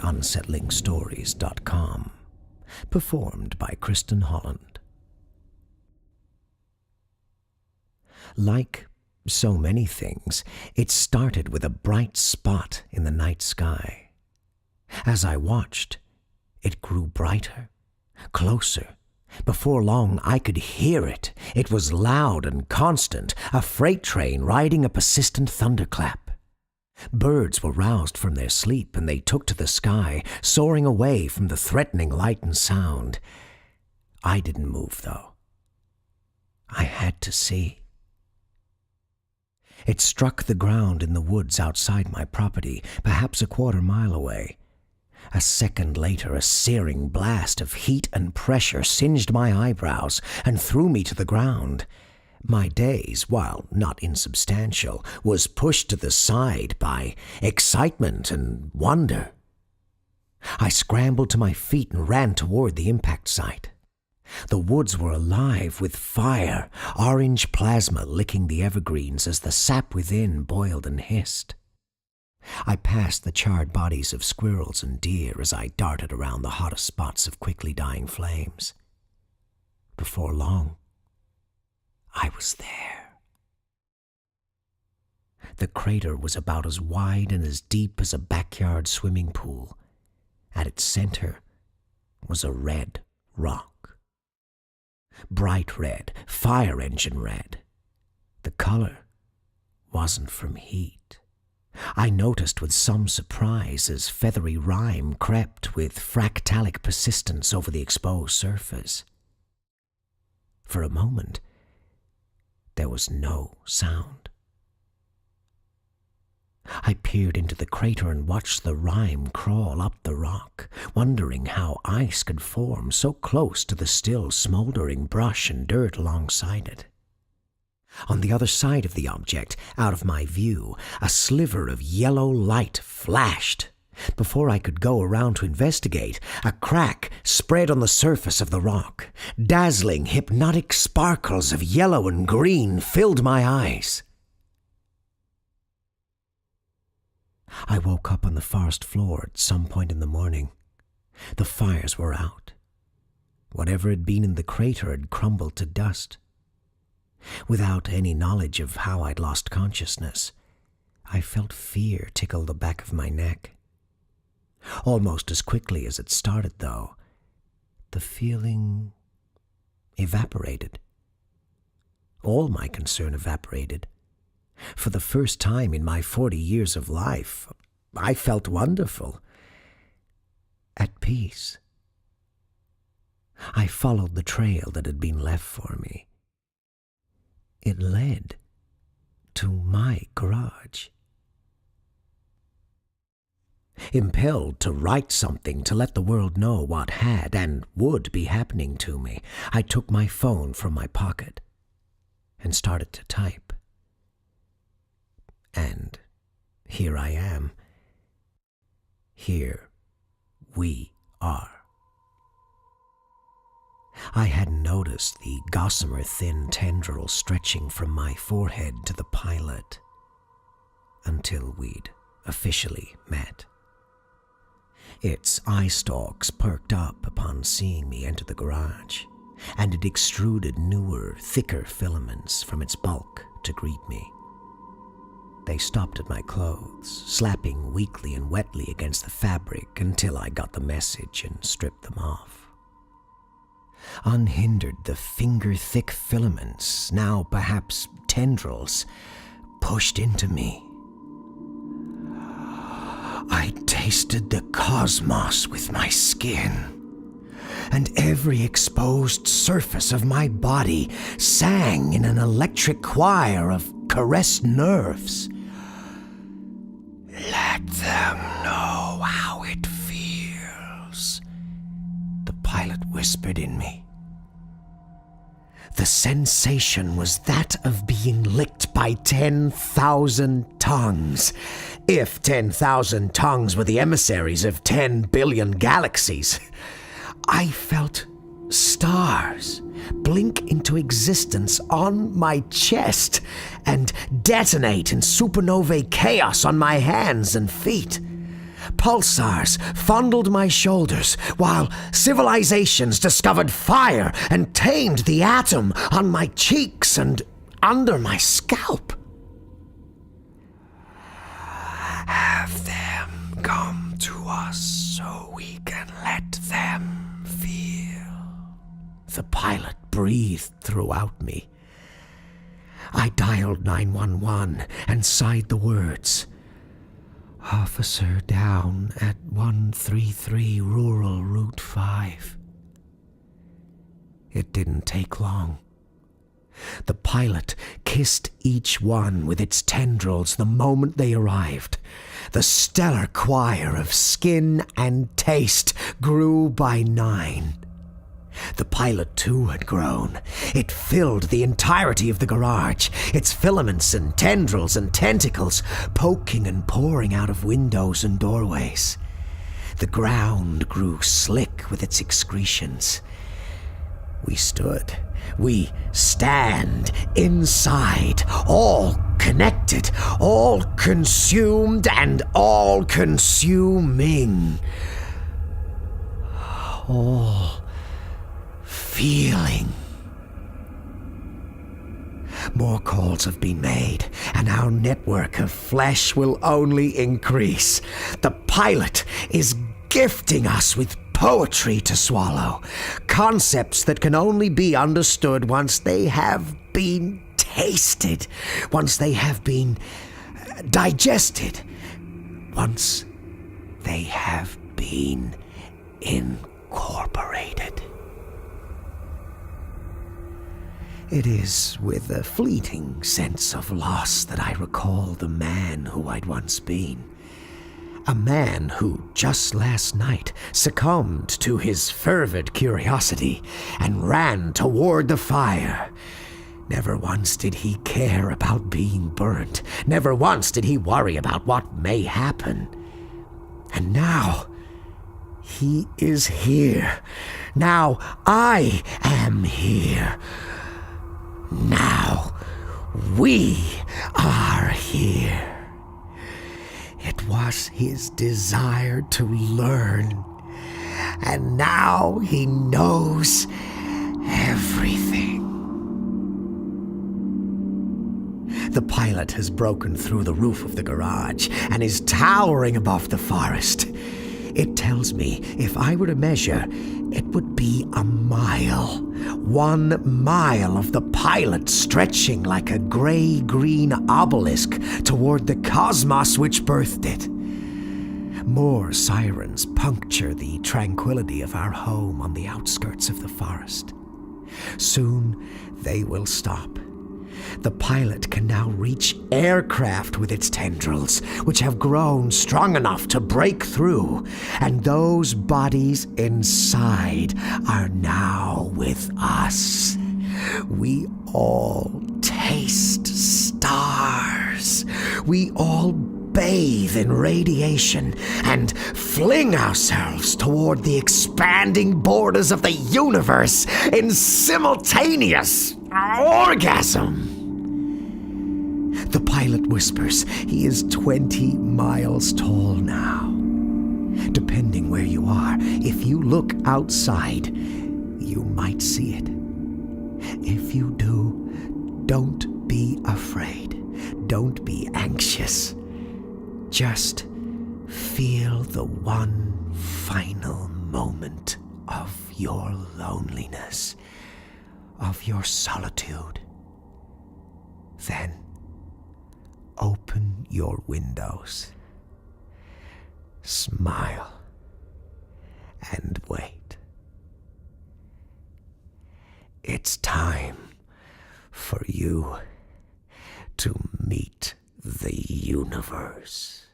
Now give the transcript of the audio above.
unsettlingstories.com. Performed by Kristin Holland. Like so many things, it started with a bright spot in the night sky. As I watched, it grew brighter, closer. Before long, I could hear it. It was loud and constant, a freight train riding a persistent thunderclap. Birds were roused from their sleep, and they took to the sky, soaring away from the threatening light and sound. I didn't move, though. I had to see. It struck the ground in the woods outside my property, perhaps a quarter-mile away. A second later, a searing blast of heat and pressure singed my eyebrows and threw me to the ground. My daze, while not insubstantial, was pushed to the side by excitement and wonder. I scrambled to my feet and ran toward the impact site. The woods were alive with fire, orange plasma licking the evergreens as the sap within boiled and hissed. I passed the charred bodies of squirrels and deer as I darted around the hottest spots of quickly dying flames. Before long, I was there. The crater was about as wide and as deep as a backyard swimming pool. At its center was a red rock. Bright red, fire engine red. The color wasn't from heat. I noticed with some surprise as feathery rime crept with fractalic persistence over the exposed surface. For a moment, there was no sound. I peered into the crater and watched the rime crawl up the rock, wondering how ice could form so close to the still smoldering brush and dirt alongside it. On the other side of the object, out of my view, a sliver of yellow light flashed. Before I could go around to investigate, a crack spread on the surface of the rock. Dazzling, hypnotic sparkles of yellow and green filled my eyes. I woke up on the forest floor at some point in the morning. The fires were out. Whatever had been in the crater had crumbled to dust. Without any knowledge of how I'd lost consciousness, I felt fear tickle the back of my neck. Almost as quickly as it started, though, the feeling evaporated. All my concern evaporated. For the first time in my 40 years of life, I felt wonderful, at peace. I followed the trail that had been left for me. It led to my garage. Impelled to write something to let the world know what had and would be happening to me, I took my phone from my pocket and started to type. And here I am. Here we are. I hadn't noticed the gossamer-thin tendril stretching from my forehead to the pilot until we'd officially met. Its eye stalks perked up upon seeing me enter the garage, and it extruded newer, thicker filaments from its bulk to greet me. They stopped at my clothes, slapping weakly and wetly against the fabric until I got the message and stripped them off. Unhindered, the finger-thick filaments, now perhaps tendrils, pushed into me. I tasted the cosmos with my skin, and every exposed surface of my body sang in an electric choir of caressed nerves. Let them know how it feels, the pilot whispered in me. The sensation was that of being licked by 10,000 tongues, if 10,000 tongues were the emissaries of 10 billion galaxies. I felt stars blink into existence on my chest and detonate in supernovae chaos on my hands and feet. Pulsars fondled my shoulders, while civilizations discovered fire and tamed the atom on my cheeks and under my scalp. Have them come to us so we can let them feel. The pilot breathed throughout me. I dialed 911 and sighed the words. Officer down at 133 Rural Route 5. It didn't take long. The pilot kissed each one with its tendrils the moment they arrived. The stellar choir of skin and taste grew by 9. The pilot, too, had grown. It filled the entirety of the garage, its filaments and tendrils and tentacles poking and pouring out of windows and doorways. The ground grew slick with its excretions. We stand inside, all connected, all consumed and all consuming. All feeling. More calls have been made, and our network of flesh will only increase. The pilot is gifting us with poetry to swallow, concepts that can only be understood once they have been tasted, once they have been digested, once they have been incorporated. It is with a fleeting sense of loss that I recall the man who I'd once been. A man who, just last night, succumbed to his fervid curiosity and ran toward the fire. Never once did he care about being burnt. Never once did he worry about what may happen. And now, he is here. Now I am here. Now we are here. It was his desire to learn, and now he knows everything. The pilot has broken through the roof of the garage and is towering above the forest. It tells me if I were to measure, it would be a mile. 1 mile of the pilot stretching like a gray-green obelisk toward the cosmos which birthed it. More sirens puncture the tranquility of our home on the outskirts of the forest. Soon they will stop. The pilot can now reach aircraft with its tendrils, which have grown strong enough to break through, and those bodies inside are now with us. We all taste stars. We all bathe in radiation and fling ourselves toward the expanding borders of the universe in simultaneous orgasm. The pilot whispers he is 20 miles tall now. Depending where you are, if you look outside, you might see it. If you do, don't be afraid. Don't be anxious. Just feel the one final moment of your loneliness, of your solitude. Then open your windows, smile, and wait. It's time for you to meet the universe.